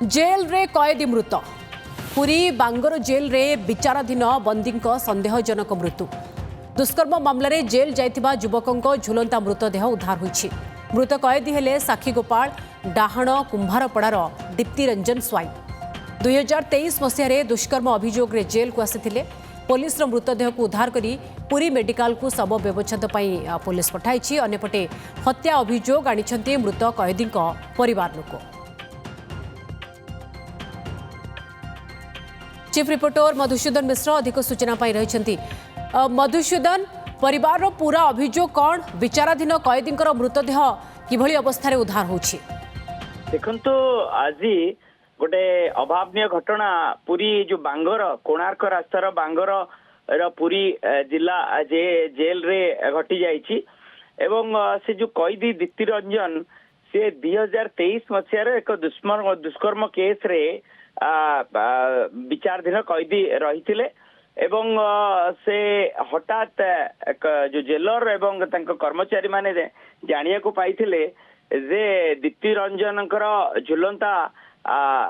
Jail रे कैदी मृत पुरी बांगर जेल रे विचाराधीन बंदी संदेहजनक मृत्यु दुष्कर्म मामलें जेल जाइथिबा युवकों झुलंता मृतदेह उद्धार होइछि। मृत कैदी हेले साक्षी गोपाल डाहाण कुंभारपड़ार दीप्ति रंजन स्वाई 2023 मसीह दुष्कर्म अभियोग रे जेल को आसिथिले। पुलिस मृतदेह को उद्धार करी पुरी मेडिकल को शव व्यवच्छेद पुलिस पठाई। अन्यपटे हत्या अभियोग आनिछन्ति मृत कैदी परिवार लोक। चीफ रिपोर्टर मधुसूदन मिश्र अधिक सूचना पाई रहिछन्ति। मधुसूदन, परिवार पूरा अभियोग कौन? विचाराधीन कैदी मृतदेह किभली अवस्था उद्धार होछि? देखंतु आज गोटे अभावनीय घटना पुरी जो बांगर कोणार्क रास्तार बांगर पुरी जिला जेल रे घटी जाइछि एवं से जो कैदी दीप्ति रंजन से 2023 मसीह एक दुष्कर्म केस रे विचाराधीन कैदी रही एवं से हठात जो जेलर एवं कर्मचारी माने जानिया को पाइथिले जे दीप्ति रंजन झुलंता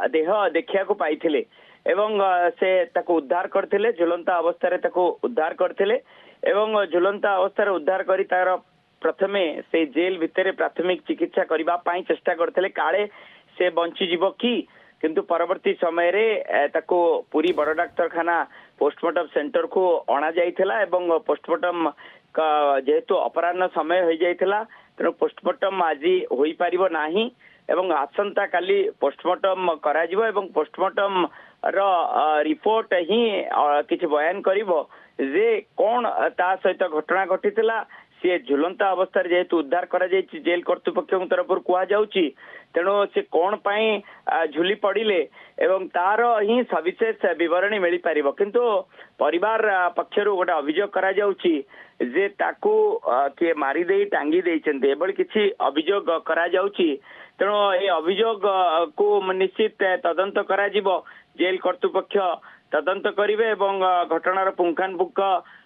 देह देखिया को पाइथिले एवं से ताको उद्धार करथिले। झुलंता अवस्था रे ताको उद्धार करथिले एवं झुलंता अवस्था रे उद्धार करी तार प्रथमे से जेल भितरे प्राथमिक चिकित्सा करबा पाई चेष्टा करथिले काळे से बंची जीव की, किंतु परवर्ती समय रे ताको पूरी बड़ डाक्तरखाना पोस्टमार्टम सेंटर को अणा जाइथिला एवं पोस्टमार्टम जेहेतु अपराह्न समय हो जाइथिला तेणु पोस्टमार्टम आज होई परिबो नाही एवं आसंता काली पोस्टमार्टम करा जिवो एवं पोस्टमार्टम रो रिपोर्ट ही किछि बयान करिवो जे कोन ता सहित घटना घटिथिला। सी झुलंता अवस्था जेहेतु उद्धार करा जाइछि जेल कर्तृपक्ष तरफ कुआ जाउछि तेणु से कौन पाई झुली पड़िले एवं तार ही सविशेष विवरणी मिल पार, किंतु परिवार पक्षर गोटे अभियोग करा जाउछि जे ताकू किए मारी दे टांगी देइछन्ते एबल किछि अभियोग करा जाउछि। तेणु ए अभियोग को निश्चित तदंत करा जिवो। जेल कर्तृपक्ष तदंत करिवे एवं घटनार पुंखानुपुंख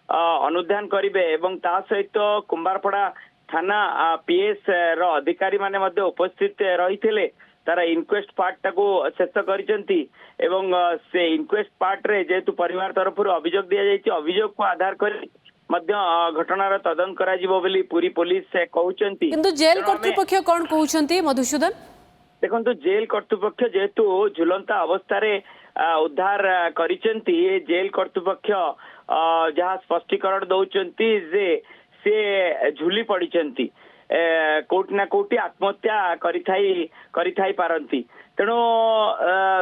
अनुध्यान करिवे एवं ता सहित कुंभारपड़ा थाना पीएस रो अधिकारी माने मध्य उपस्थित रही तार इनक्वेस्ट पार्ट टाको शेष करिसेंती एवं से इनक्वेस्ट पार्ट रे जेतु परिवार तरफ अभियोग दिया जाइछि अभियोग को आधार करी मध्य घटनार तदंत करा जिवो बोली पूरी पुलिस से कहउचंती। किंतु जेल कर्तृपक्ष कोन कहउचंती मधुसूदन? देखंतु जेल कर्तृपक्ष जेतु झुलंता अवस्था रे उद्धार करिसेंती जेल कर्तृपक्ष जहाँ स्पष्टीकरण दौचंती जे से झुली पड़िचंती कोटी ना कोटी आत्महत्या करिथाई पारंती। तेणु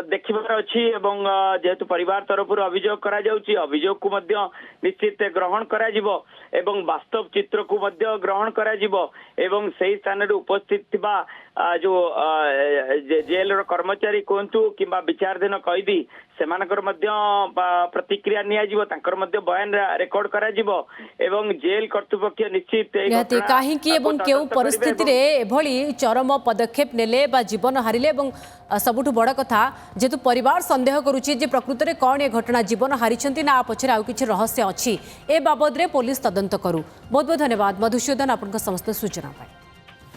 देखिबार अछि एवं जेहेतु परिवार तरफ अभियोग करा जाउछि अभियोग को मध्य निश्चित ग्रहण करा जिवो एवं वास्तव चित्र को मध्य ग्रहण करा जिवो एवं सही स्थान रे उपस्थित थिबा जो जेल रो कर्मचारी कोंतु किबा विचाराधीन कैदी सेमानकर मध्य प्रतिक्रिया निया जिवो तांकर मध्य बयान रेकॉर्ड करा जिवो एवं जेल कर्तृपक्ष निश्चित काहे कि एवं केउ परिस्थिति रे एभली चरम पदक्षेप नेले बा जीवन हारिले एवं सबुठु बड़ कथा जेतु परिवार संदेह करुछि जे प्रकृत रे कोन ए घटना जीवन हारिछंती ना पछरे आउ किछि रहस्य अछि ए बाबद रे पुलिस तदंत करू। बहुत बहुत धन्यवाद मधुसूदन आपनका समस्त सूचना पाई।